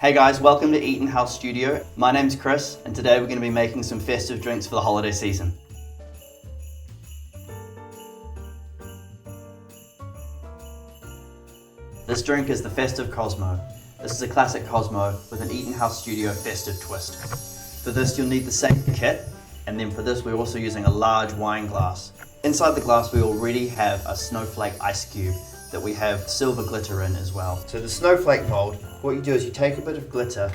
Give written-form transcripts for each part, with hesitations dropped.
Hey guys, welcome to Eaton House Studio. My name's Chris, and today we're going to be making some festive drinks for the holiday season. This drink is the Festive Cosmo. This is a classic Cosmo with an Eaton House Studio festive twist. For this you'll need the same kit, and then for this we're also using a large wine glass. Inside the glass we already have a snowflake ice cube that we have silver glitter in as well. So the snowflake mold, what you do is you take a bit of glitter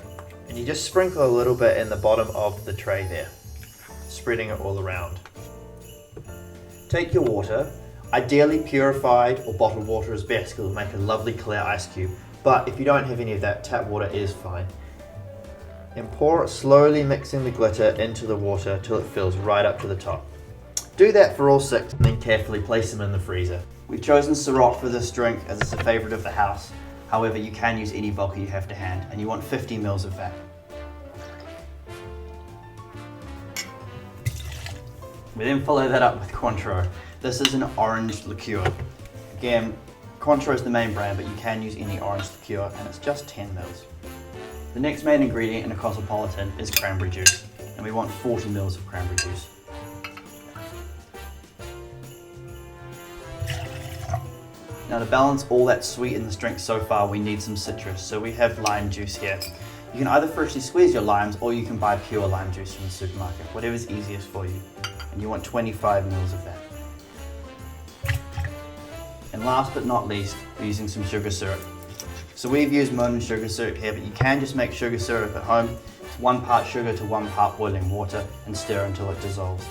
and you just sprinkle a little bit in the bottom of the tray there, spreading it all around. Take your water, ideally purified or bottled water is best because it'll make a lovely clear ice cube, but if you don't have any of that, tap water is fine. And pour it, slowly mixing the glitter into the water till it fills right up to the top. Do that for all 6 and then carefully place them in the freezer. We've chosen Ciroc for this drink as it's a favourite of the house. However, you can use any vodka you have to hand, and you want 50 ml of that. We then follow that up with Cointreau. This is an orange liqueur. Again, Cointreau is the main brand, but you can use any orange liqueur, and it's just 10 ml. The next main ingredient in a Cosmopolitan is cranberry juice, and we want 40 ml of cranberry juice. Now to balance all that sweet in this drink so far, we need some citrus. So we have lime juice here. You can either freshly squeeze your limes or you can buy pure lime juice from the supermarket, whatever's easiest for you. And you want 25 ml of that. And last but not least, we're using some sugar syrup. So we've used Monin sugar syrup here, but you can just make sugar syrup at home. It's 1 part sugar to 1 part boiling water and stir until it dissolves.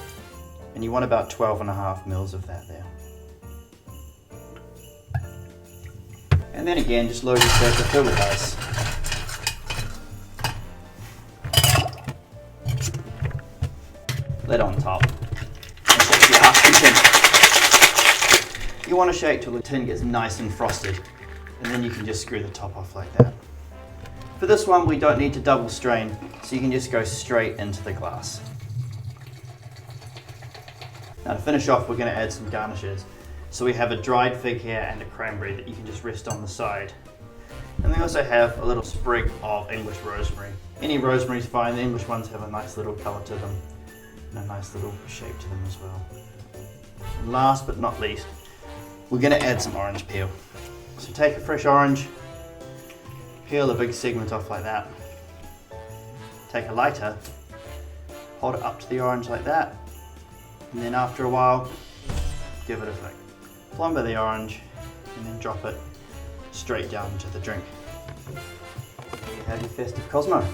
And you want about 12.5 ml of that there. And then again, just load your shaker, fill with ice. Lid on top. And shake your half tin. You want to shake till the tin gets nice and frosted, and then you can just screw the top off like that. For this one, we don't need to double strain, so you can just go straight into the glass. Now to finish off, we're going to add some garnishes. So we have a dried fig here and a cranberry that you can just rest on the side. And we also have a little sprig of English rosemary. Any rosemary is fine, the English ones have a nice little colour to them and a nice little shape to them as well. And last but not least, we're going to add some orange peel. So take a fresh orange, peel a big segment off like that, take a lighter, hold it up to the orange like that, and then after a while, give it a flick. Plumber the orange and then drop it straight down into the drink. There you have your festive Cosmo.